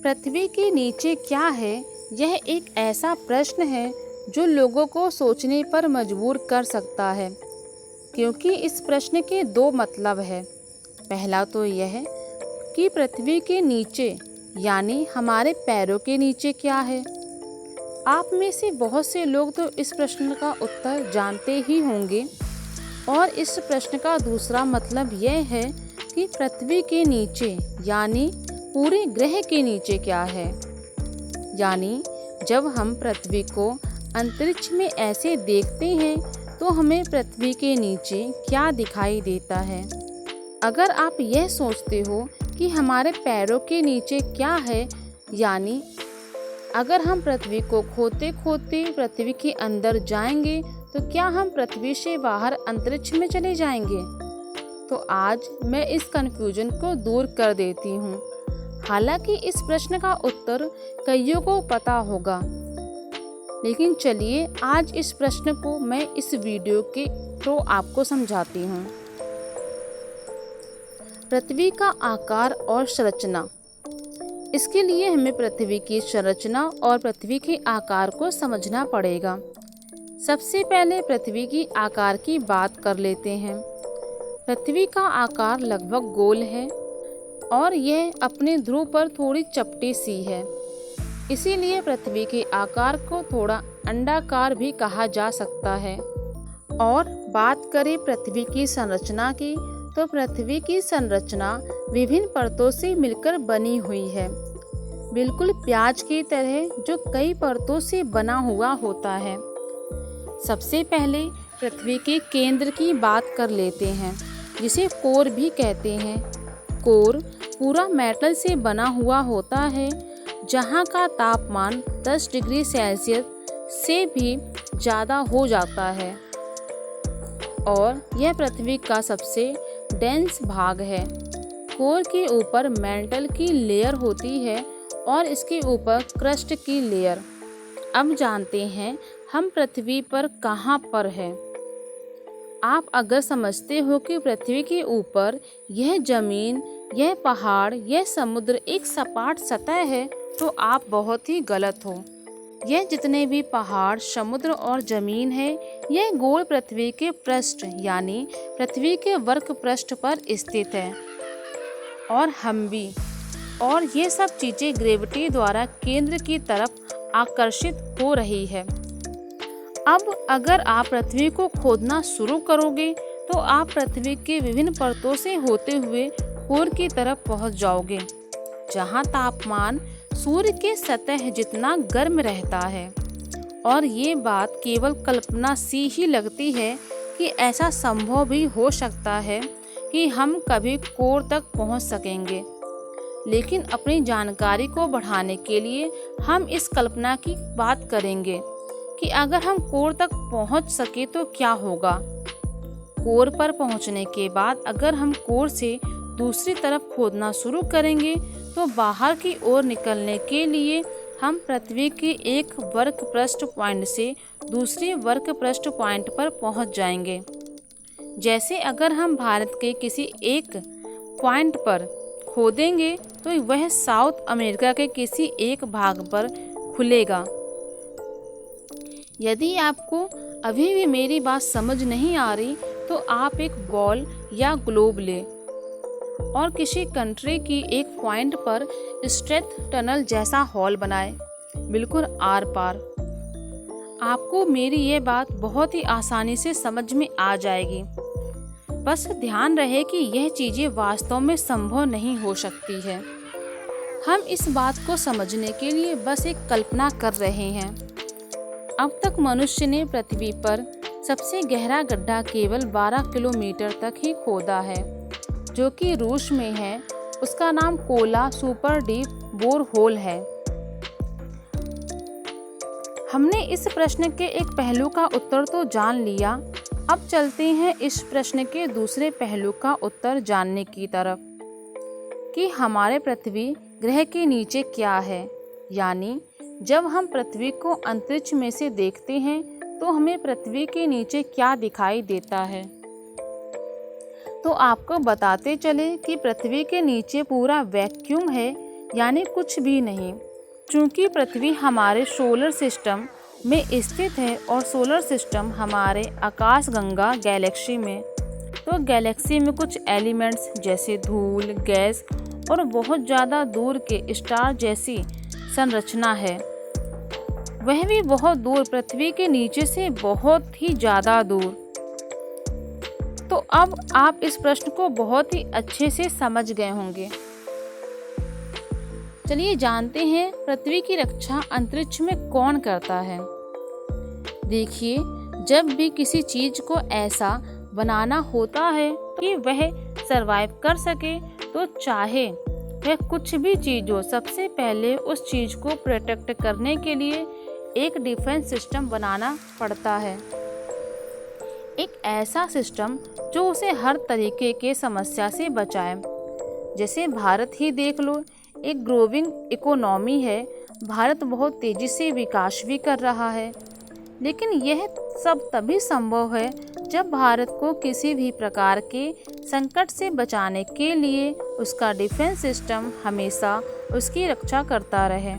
पृथ्वी के नीचे क्या है? यह एक ऐसा प्रश्न है जो लोगों को सोचने पर मजबूर कर सकता है, क्योंकि इस प्रश्न के दो मतलब है। पहला तो यह कि पृथ्वी के नीचे यानी हमारे पैरों के नीचे क्या है। आप में से बहुत से लोग तो इस प्रश्न का उत्तर जानते ही होंगे। और इस प्रश्न का दूसरा मतलब यह है कि पृथ्वी के नीचे यानी पूरे ग्रह के नीचे क्या है। यानी जब हम पृथ्वी को अंतरिक्ष में ऐसे देखते हैं तो हमें पृथ्वी के नीचे क्या दिखाई देता है। अगर आप यह सोचते हो कि हमारे पैरों के नीचे क्या है, यानी अगर हम पृथ्वी को खोदते खोदते पृथ्वी के अंदर जाएंगे तो क्या हम पृथ्वी से बाहर अंतरिक्ष में चले जाएंगे? तो आज मैं इस कन्फ्यूजन को दूर कर देती हूँ। हालांकि इस प्रश्न का उत्तर कईयों को पता होगा, लेकिन चलिए आज इस प्रश्न को मैं इस वीडियो के थ्रू आपको समझाती हूँ। पृथ्वी का आकार और संरचना। इसके लिए हमें पृथ्वी की संरचना और पृथ्वी के आकार को समझना पड़ेगा। सबसे पहले पृथ्वी की आकार की बात कर लेते हैं। पृथ्वी का आकार लगभग गोल है और यह अपने ध्रुव पर थोड़ी चपटी सी है। इसीलिए पृथ्वी के आकार को थोड़ा अंडाकार भी कहा जा सकता है। और बात करें पृथ्वी की संरचना की, तो पृथ्वी की संरचना विभिन्न परतों से मिलकर बनी हुई है, बिल्कुल प्याज की तरह जो कई परतों से बना हुआ होता है। सबसे पहले पृथ्वी के केंद्र की बात कर लेते हैं, जिसे कोर भी कहते हैं। कोर पूरा मेटल से बना हुआ होता है, जहाँ का तापमान 10 डिग्री सेल्सियस से भी ज़्यादा हो जाता है और यह पृथ्वी का सबसे डेंस भाग है। कोर के ऊपर मेंटल की लेयर होती है और इसके ऊपर क्रस्ट की लेयर। अब जानते हैं हम पृथ्वी पर कहाँ पर है। आप अगर समझते हो कि पृथ्वी के ऊपर यह जमीन, यह पहाड़, यह समुद्र एक सपाट सतह है, तो आप बहुत ही गलत हो। यह जितने भी पहाड़, समुद्र और जमीन है, यह गोल पृथ्वी के पृष्ठ यानी पृथ्वी के वर्क पृष्ठ पर स्थित है और हम भी। और ये सब चीज़ें ग्रेविटी द्वारा केंद्र की तरफ आकर्षित हो रही है। अब अगर आप पृथ्वी को खोदना शुरू करोगे तो आप पृथ्वी के विभिन्न परतों से होते हुए कोर की तरफ पहुंच जाओगे, जहां तापमान सूर्य के सतह जितना गर्म रहता है। और ये बात केवल कल्पना सी ही लगती है कि ऐसा संभव भी हो सकता है कि हम कभी कोर तक पहुंच सकेंगे। लेकिन अपनी जानकारी को बढ़ाने के लिए हम इस कल्पना की बात करेंगे कि अगर हम कोर तक पहुंच सके तो क्या होगा। कोर पर पहुंचने के बाद अगर हम कोर से दूसरी तरफ खोदना शुरू करेंगे तो बाहर की ओर निकलने के लिए हम पृथ्वी के एक वर्क पृष्ठ पॉइंट से दूसरे वर्क पृष्ठ पॉइंट पर पहुंच जाएंगे। जैसे अगर हम भारत के किसी एक पॉइंट पर खोदेंगे तो वह साउथ अमेरिका के किसी एक भाग पर खुलेगा। यदि आपको अभी भी मेरी बात समझ नहीं आ रही तो आप एक बॉल या ग्लोब लें और किसी कंट्री की एक पॉइंट पर स्ट्रेट टनल जैसा हॉल बनाएं, बिल्कुल आर पार। आपको मेरी ये बात बहुत ही आसानी से समझ में आ जाएगी। बस ध्यान रहे कि यह चीज़ें वास्तव में संभव नहीं हो सकती है। हम इस बात को समझने के लिए बस एक कल्पना कर रहे हैं। अब तक मनुष्य ने पृथ्वी पर सबसे गहरा गड्ढा केवल 12 किलोमीटर तक ही खोदा है, जो कि रूस में है। उसका नाम Kola super deep bore hole है। हमने इस प्रश्न के एक पहलू का उत्तर तो जान लिया। अब चलते हैं इस प्रश्न के दूसरे पहलू का उत्तर जानने की तरफ कि हमारे पृथ्वी ग्रह के नीचे क्या है। यानी जब हम पृथ्वी को अंतरिक्ष में से देखते हैं तो हमें पृथ्वी के नीचे क्या दिखाई देता है। तो आपको बताते चले कि पृथ्वी के नीचे पूरा वैक्यूम है, यानी कुछ भी नहीं। चूँकि पृथ्वी हमारे सोलर सिस्टम में स्थित है और सोलर सिस्टम हमारे आकाशगंगा गैलेक्सी में, तो गैलेक्सी में कुछ एलिमेंट्स जैसे धूल, गैस और बहुत ज़्यादा दूर के स्टार जैसी संरचना है। वह भी बहुत दूर, पृथ्वी के नीचे से बहुत ही ज़्यादा दूर। तो अब आप इस प्रश्न को बहुत ही अच्छे से समझ गए होंगे। चलिए जानते हैं पृथ्वी की रक्षा अंतरिक्ष में कौन करता है। देखिए, जब भी किसी चीज को ऐसा बनाना होता है कि वह सरवाइव कर सके, तो चाहे वह कुछ भी चीज हो, सबसे पहले उस चीज को प्रोटेक्ट करने के लिए एक डिफेंस सिस्टम बनाना पड़ता है। एक ऐसा सिस्टम जो उसे हर तरीके के समस्या से बचाए। जैसे भारत ही देख लो, एक ग्रोइंग इकोनॉमी है। भारत बहुत तेज़ी से विकास भी कर रहा है, लेकिन यह सब तभी संभव है जब भारत को किसी भी प्रकार के संकट से बचाने के लिए उसका डिफेंस सिस्टम हमेशा उसकी रक्षा करता रहे।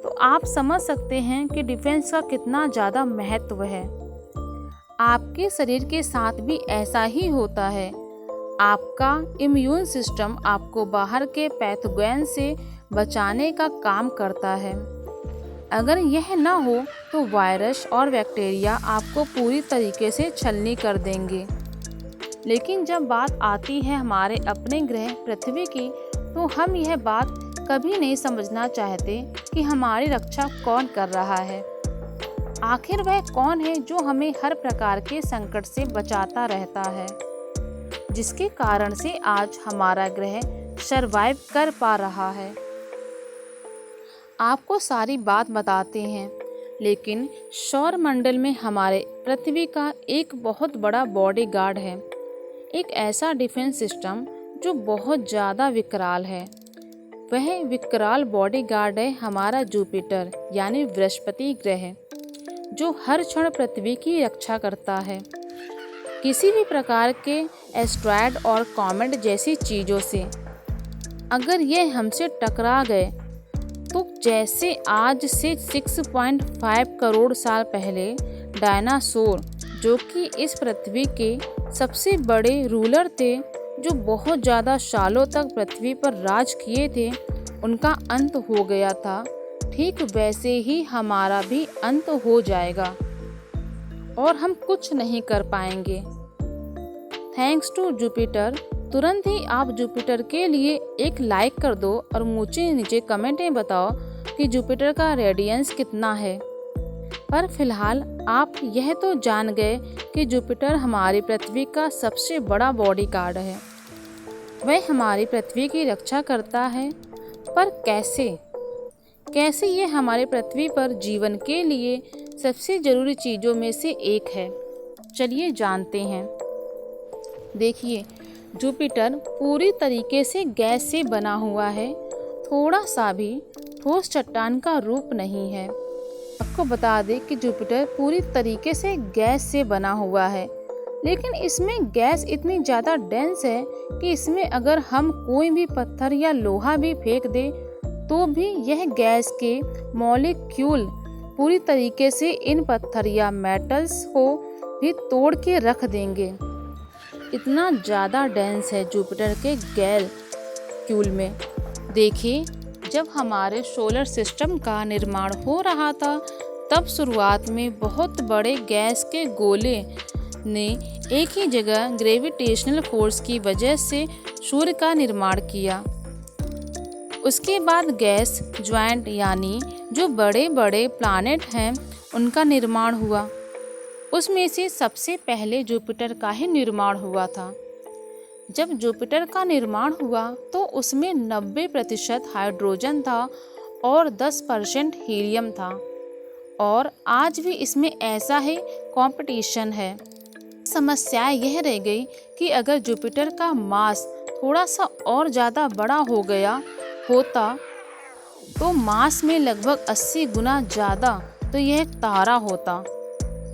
तो आप समझ सकते हैं कि डिफेंस का कितना ज़्यादा महत्व है। आपके शरीर के साथ भी ऐसा ही होता है। आपका इम्यून सिस्टम आपको बाहर के पैथोजेन से बचाने का काम करता है। अगर यह न हो तो वायरस और बैक्टीरिया आपको पूरी तरीके से छलनी कर देंगे। लेकिन जब बात आती है हमारे अपने ग्रह पृथ्वी की, तो हम यह बात कभी नहीं समझना चाहते कि हमारी रक्षा कौन कर रहा है। आखिर वह कौन है जो हमें हर प्रकार के संकट से बचाता रहता है, जिसके कारण से आज हमारा ग्रह सरवाइव कर पा रहा है। आपको सारी बात बताते हैं, लेकिन सौर मंडल में हमारे पृथ्वी का एक बहुत बड़ा बॉडीगार्ड है, एक ऐसा डिफेंस सिस्टम जो बहुत ज़्यादा विकराल है। वह विकराल बॉडीगार्ड है हमारा जुपिटर यानी बृहस्पति ग्रह, जो हर क्षण पृथ्वी की रक्षा करता है किसी भी प्रकार के एस्ट्रॉयड और कॉमेट जैसी चीज़ों से। अगर यह हमसे टकरा गए तो जैसे आज से 6.5 करोड़ साल पहले डायनासोर, जो कि इस पृथ्वी के सबसे बड़े रूलर थे, जो बहुत ज़्यादा सालों तक पृथ्वी पर राज किए थे, उनका अंत हो गया था, ठीक वैसे ही हमारा भी अंत हो जाएगा और हम कुछ नहीं कर पाएंगे। Thanks to Jupiter. तुरंत ही आप जुपिटर के लिए एक लाइक कर दो और मुझे नीचे कमेंट में बताओ कि जुपिटर का रेडियंस कितना है। पर फिलहाल आप यह तो जान गए कि जुपिटर हमारी पृथ्वी का सबसे बड़ा बॉडीगार्ड है। वह हमारी पृथ्वी की रक्षा करता है, पर कैसे ये हमारे पृथ्वी पर जीवन के लिए सबसे ज़रूरी चीज़ों में से एक है। चलिए जानते हैं। देखिए, जुपिटर पूरी तरीके से गैस से बना हुआ है, थोड़ा सा भी ठोस चट्टान का रूप नहीं है। आपको बता दें कि जुपिटर पूरी तरीके से गैस से बना हुआ है, लेकिन इसमें गैस इतनी ज़्यादा डेंस है कि इसमें अगर हम कोई भी पत्थर या लोहा भी फेंक दें तो भी यह गैस के मॉलिक्यूल पूरी तरीके से इन पत्थर या मेटल्स को भी तोड़ के रख देंगे। इतना ज़्यादा डेंस है जुपिटर के गैलेक्यूल में। देखिए, जब हमारे सोलर सिस्टम का निर्माण हो रहा था, तब शुरुआत में बहुत बड़े गैस के गोले ने एक ही जगह ग्रेविटेशनल फोर्स की वजह से सूर्य का निर्माण किया। उसके बाद गैस ज्वाइंट यानी जो बड़े बड़े प्लैनेट हैं, उनका निर्माण हुआ। उसमें से सबसे पहले जुपिटर का ही निर्माण हुआ था। जब जुपिटर का निर्माण हुआ तो उसमें 90% हाइड्रोजन था और 10% हीलियम था, और आज भी इसमें ऐसा ही कंपटीशन है। समस्या यह रह गई कि अगर जुपिटर का मास थोड़ा सा और ज़्यादा बड़ा हो गया होता तो मास में लगभग 80 गुना ज़्यादा, तो यह एक तारा होता।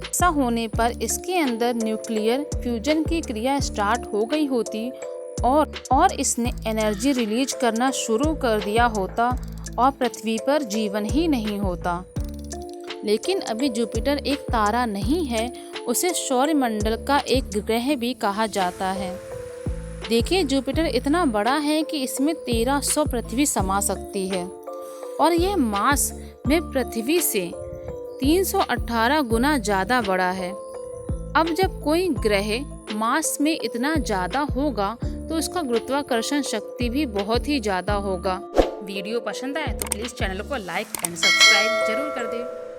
ऐसा होने पर इसके अंदर न्यूक्लियर फ्यूजन की क्रिया स्टार्ट हो गई होती और इसने एनर्जी रिलीज करना शुरू कर दिया होता और पृथ्वी पर जीवन ही नहीं होता। लेकिन अभी जुपिटर एक तारा नहीं है, उसे सौरमंडल का एक ग्रह भी कहा जाता है। देखिए, जुपिटर इतना बड़ा है कि इसमें 1300 पृथ्वी समा सकती है और यह मास में पृथ्वी से 318 गुना ज़्यादा बड़ा है। अब जब कोई ग्रह मास में इतना ज़्यादा होगा तो उसका गुरुत्वाकर्षण शक्ति भी बहुत ही ज़्यादा होगा। वीडियो पसंद आए तो प्लीज़ चैनल को लाइक एंड सब्सक्राइब जरूर कर दें।